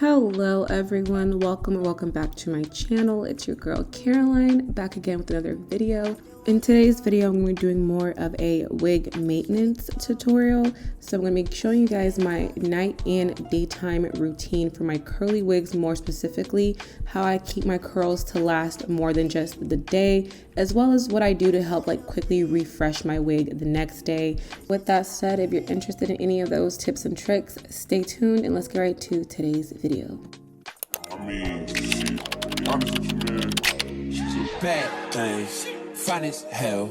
Hello everyone, welcome or welcome back to my channel. It's your girl Caroline, back again with another video. In today's video, I'm going to be doing more of a wig maintenance tutorial. So I'm going to be showing you guys my night and daytime routine for my curly wigs, more specifically, how I keep my curls to last more than just the day, as well as what I do to help quickly refresh my wig the next day. With that said, if you're interested in any of those tips and tricks, stay tuned and let's get right to today's video. She's a bad thing. Fine as hell,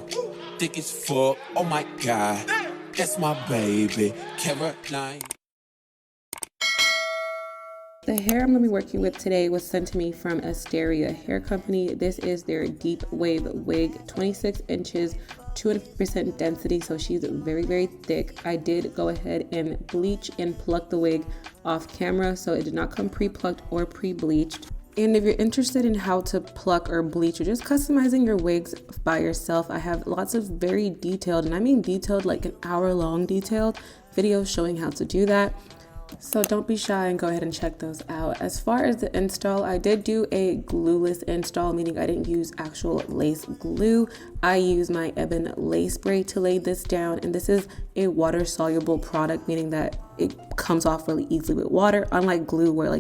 thick as fuck, oh my god, that's my baby, Caroline. The hair I'm going to be working with today was sent to me from Asteria Hair Company. This is their deep wave wig, 26 inches, 200% density, so she's very, very thick. I did go ahead and bleach and pluck the wig off camera, so it did not come pre-plucked or pre-bleached. And if you're interested in how to pluck or bleach or just customizing your wigs by yourself, I have lots of very detailed, and I mean detailed, like an hour-long detailed videos showing how to do that. So don't be shy and go ahead and check those out. As far as the install, I did do a glueless install, meaning I didn't use actual lace glue. I used my Ebin lace spray to lay this down, and this is a water soluble product, meaning that it comes off really easily with water, unlike glue where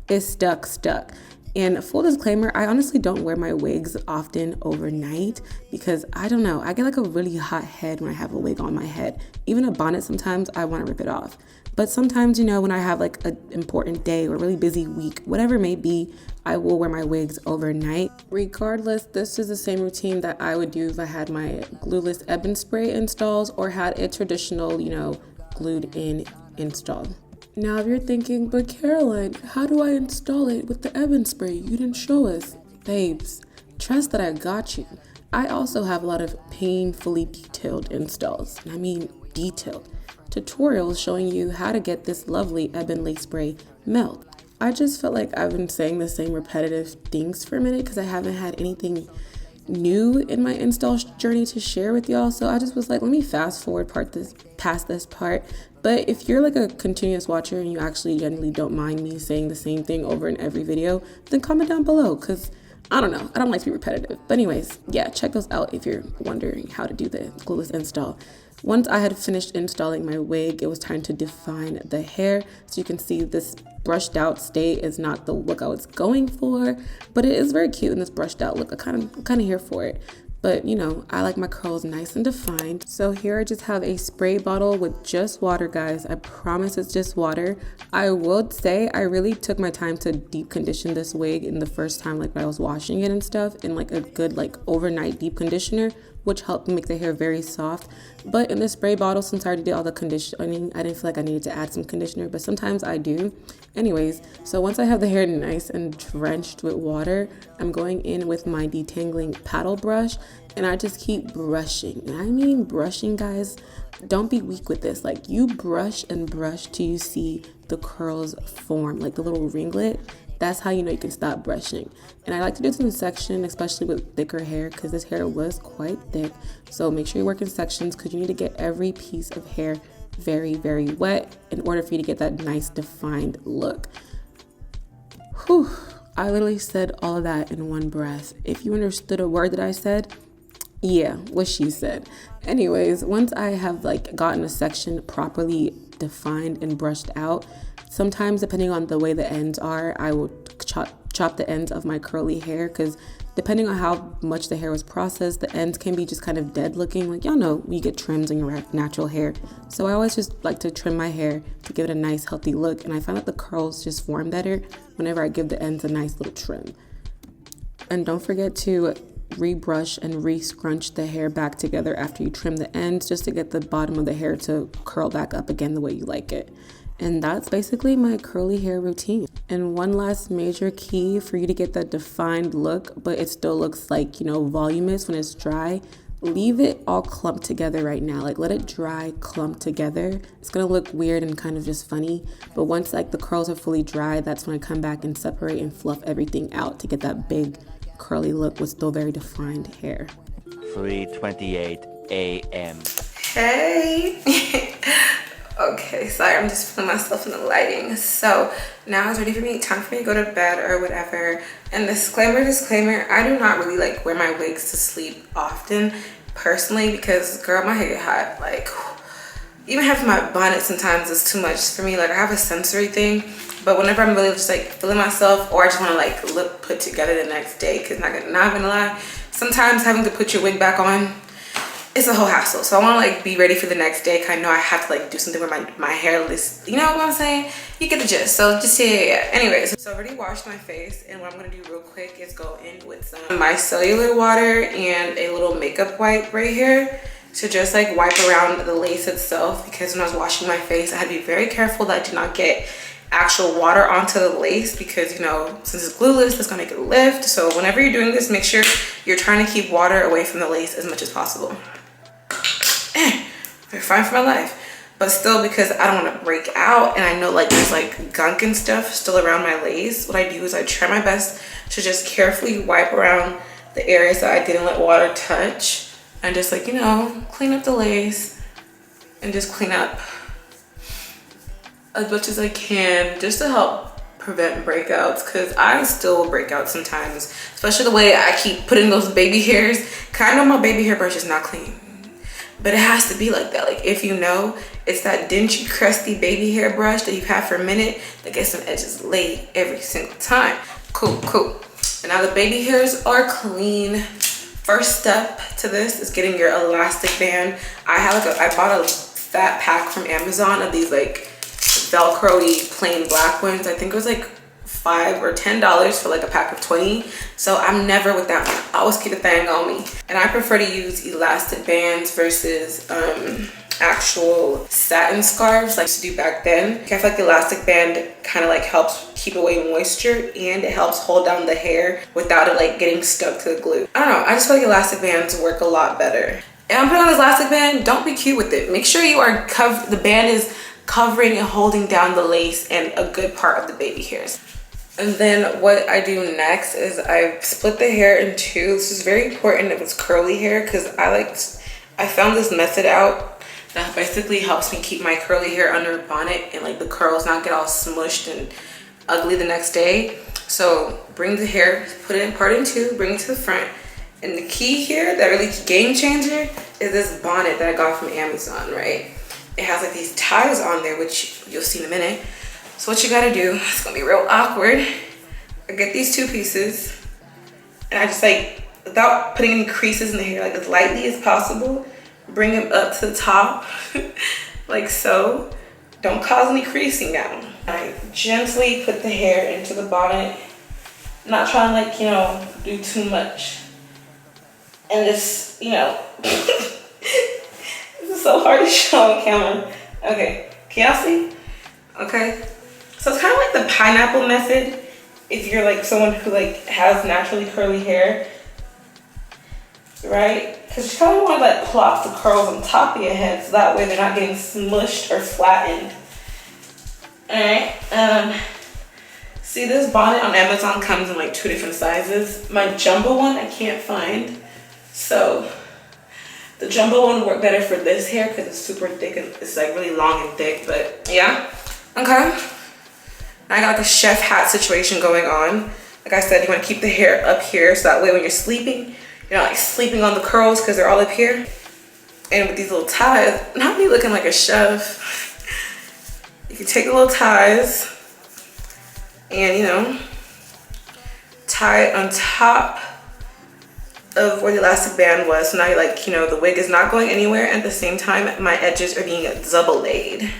it's stuck. And full disclaimer, I honestly don't wear my wigs often overnight because I don't know, I get a really hot head when I have a wig on my head. Even a bonnet, sometimes I want to rip it off. But sometimes, when I have an important day or a really busy week, whatever it may be, I will wear my wigs overnight. Regardless, this is the same routine that I would do if I had my glueless Ebin spray installs or had a traditional, glued in install. Now, if you're thinking, but Caroline, how do I install it with the Ebin spray? You didn't show us. Babes, trust that I got you. I also have a lot of painfully detailed installs. And I mean detailed. Tutorials showing you how to get this lovely Ebin lace spray melt. I just felt like I've been saying the same repetitive things for a minute because I haven't had anything new in my install journey to share with y'all. So I just was like, let me fast forward past this part. But if you're a continuous watcher and you actually genuinely don't mind me saying the same thing over in every video, then comment down below because I don't know, I don't like to be repetitive. But anyways, yeah, check those out if you're wondering how to do the glueless install. Once I had finished installing my wig, it was time to define the hair. So you can see this brushed out state is not the look I was going for, but it is very cute in this brushed out look. I'm kind of here for it. But I like my curls nice and defined. So here I just have a spray bottle with just water, guys. I promise it's just water. I would say I really took my time to deep condition this wig in the first time, when I was washing it and stuff, in a good overnight deep conditioner, which helped make the hair very soft. But in the spray bottle, since I already did all the conditioning, I didn't feel like I needed to add some conditioner, but sometimes I do. Anyways, so once I have the hair nice and drenched with water, I'm going in with my detangling paddle brush, and I just keep brushing. And I mean brushing, guys. Don't be weak with this. You brush and brush till you see the curls form, the little ringlet. That's how you can stop brushing. And I like to do this in section, especially with thicker hair, because this hair was quite thick. So make sure you work in sections because you need to get every piece of hair very, very wet in order for you to get that nice defined look. Whew, I literally said all of that in one breath. If you understood a word that I said, yeah, what she said. Anyways, once I have gotten a section properly defined and brushed out, sometimes depending on the way the ends are, I will chop the ends of my curly hair because depending on how much the hair was processed, the ends can be just kind of dead looking. Y'all know you get trims in your natural hair. So I always just like to trim my hair to give it a nice healthy look, and I find that the curls just form better whenever I give the ends a nice little trim. And don't forget to rebrush and re-scrunch the hair back together after you trim the ends, just to get the bottom of the hair to curl back up again the way you like it. And that's basically my curly hair routine. And one last major key for you to get that defined look, but it still looks voluminous when it's dry, leave it all clumped together right now. Let it dry, clump together. It's gonna look weird and kind of just funny, but once the curls are fully dry, that's when I come back and separate and fluff everything out to get that big curly look with still very defined hair. 3:28 a.m. Hey. Okay, sorry, I'm just feeling myself in the lighting. So now it's ready for me, time for me to go to bed or whatever. And disclaimer, I do not really like wear my wigs to sleep often personally because girl, my hair get hot. Like even having my bonnet sometimes is too much for me. Like I have a sensory thing, but whenever I'm really just like feeling myself or I just want to like look put together the next day, because not gonna lie, sometimes having to put your wig back on, it's a whole hassle. So I want to like be ready for the next day because I know I have to like do something with my hair list. You know what I'm saying? You get the gist. So just yeah. Anyways, so I already washed my face, and what I'm gonna do real quick is go in with some micellar water and a little makeup wipe right here to just like wipe around the lace itself, because when I was washing my face I had to be very careful that I do not get actual water onto the lace, because you know, since it's glueless, it's gonna make it lift. So whenever you're doing this, make sure you're trying to keep water away from the lace as much as possible. They're fine for my life, but still, because I don't want to break out and I know like there's like gunk and stuff still around my lace, what I do is I try my best to just carefully wipe around the areas that I didn't let water touch and just like, you know, clean up the lace and just clean up as much as I can just to help prevent breakouts, because I still will break out sometimes, especially the way I keep putting those baby hairs. Kind of my baby hair brush is not clean, but it has to be like that. Like if you know, it's that dingy, crusty baby hair brush that you've had for a minute that gets some edges laid every single time. Cool. And now the baby hairs are clean. First step to this is getting your elastic band. I bought a fat pack from Amazon of these like Velcro-y plain black ones. I think it was like $5 or $10 for like a pack of 20. So I'm never with that one. I always keep the thing on me. And I prefer to use elastic bands versus actual satin scarves like I used to do back then. I feel like the elastic band kind of like helps keep away moisture, and it helps hold down the hair without it like getting stuck to the glue. I don't know, I just feel like elastic bands work a lot better. And I'm putting on this elastic band, don't be cute with it. Make sure you are the band is covering and holding down the lace and a good part of the baby hairs. And then what I do next is I split the hair in two. This is very important if it's curly hair, because I found this method out that basically helps me keep my curly hair under a bonnet and like the curls not get all smushed and ugly the next day. So bring the hair, put it in part in two, bring it to the front. And the key here, that really game changer, is this bonnet that I got from Amazon, right? It has like these ties on there, which you'll see in a minute. So what you gotta do, it's gonna be real awkward. I get these two pieces and I just like, without putting any creases in the hair, like as lightly as possible, bring them up to the top, like so. Don't cause any creasing down. I gently put the hair into the bonnet, not trying to like, you know, do too much. And just, you know, this is so hard to show on camera. Okay, can y'all see? Okay. So it's kind of like the pineapple method if you're like someone who like has naturally curly hair, right? Because you kind of want to like plop the curls on top of your head so that way they're not getting smushed or flattened. All right. See, this bonnet on Amazon comes in like 2 different sizes. My jumbo one I can't find, so the jumbo one worked better for this hair because it's super thick and it's like really long and thick. But yeah, okay. I got like a chef hat situation going on. Like I said, you want to keep the hair up here so that way when you're sleeping, you're not like sleeping on the curls because they're all up here. And with these little ties, not me looking like a chef, you can take the little ties and, you know, tie it on top of where the elastic band was. So now you're like, you know, the wig is not going anywhere. At the same time, my edges are being double laid.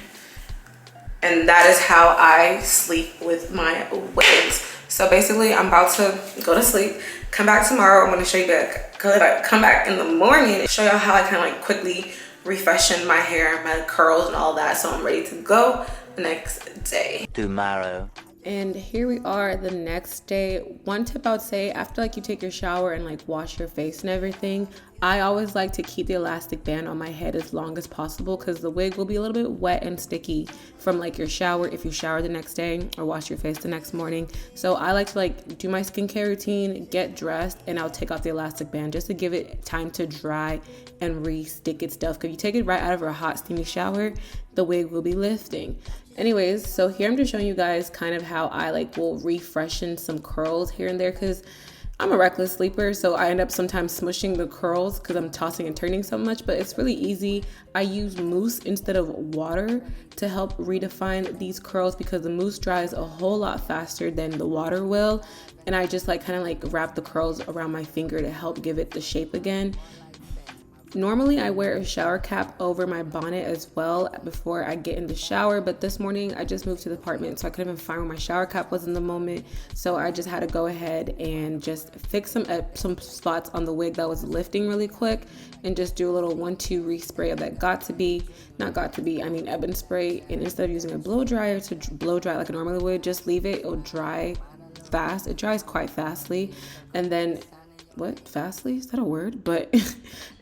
And that is how I sleep with my wigs. So basically, I'm about to go to sleep. Come back tomorrow. I'm going to show you back. Come back in the morning and show you how I kind of like quickly refreshen my hair, my curls, and all that. So I'm ready to go the next day. Tomorrow. And here we are the next day. One tip I would say, after like you take your shower and like wash your face and everything, I always like to keep the elastic band on my head as long as possible because the wig will be a little bit wet and sticky from like your shower if you shower the next day or wash your face the next morning. So I like to like do my skincare routine, get dressed, and I'll take off the elastic band just to give it time to dry and re-stick its stuff. Because you take it right out of a hot steamy shower, the wig will be lifting. Anyways, so here I'm just showing you guys kind of how I like will refreshen some curls here and there because I'm a reckless sleeper, so I end up sometimes smushing the curls because I'm tossing and turning so much, but it's really easy. I use mousse instead of water to help redefine these curls because the mousse dries a whole lot faster than the water will, and I just like kind of like wrap the curls around my finger to help give it the shape again. Normally I wear a shower cap over my bonnet as well before I get in the shower, but this morning I just moved to the apartment, so I couldn't even find where my shower cap was in the moment. So I just had to go ahead and just fix some spots on the wig that was lifting really quick and just do a little 1-2 respray of that Ebin spray. And instead of using a blow dryer to blow dry like I normally would, just leave it. It'll dry fast. It dries quite fastly. And then fastly, is that a word? But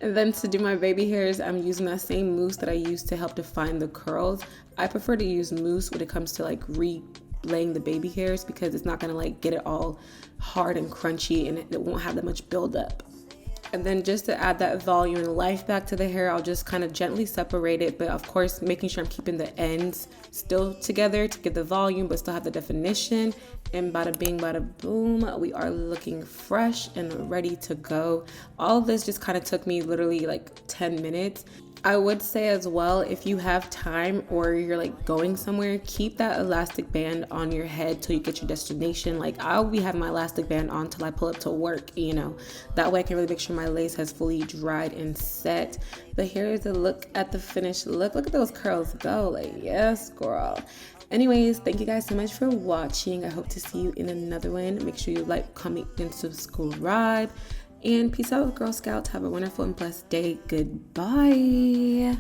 and then to do my baby hairs, I'm using that same mousse that I used to help define the curls. I prefer to use mousse when it comes to like relaying the baby hairs because it's not gonna like get it all hard and crunchy and it won't have that much buildup. And then just to add that volume and life back to the hair, I'll just kind of gently separate it, but of course making sure I'm keeping the ends still together to get the volume but still have the definition. And bada bing, bada boom, we are looking fresh and ready to go. All of this just kind of took me literally like 10 minutes. I would say as well, if you have time or you're like going somewhere, keep that elastic band on your head till you get your destination. Like I'll be having my elastic band on till I pull up to work, that way I can really make sure my lace has fully dried and set. But here's a look at the finished look. Look at those curls go, like yes girl. Anyways, thank you guys so much for watching. I hope to see you in another one. Make sure you like, comment, and subscribe. And peace out, Girl Scouts. Have a wonderful and blessed day. Goodbye.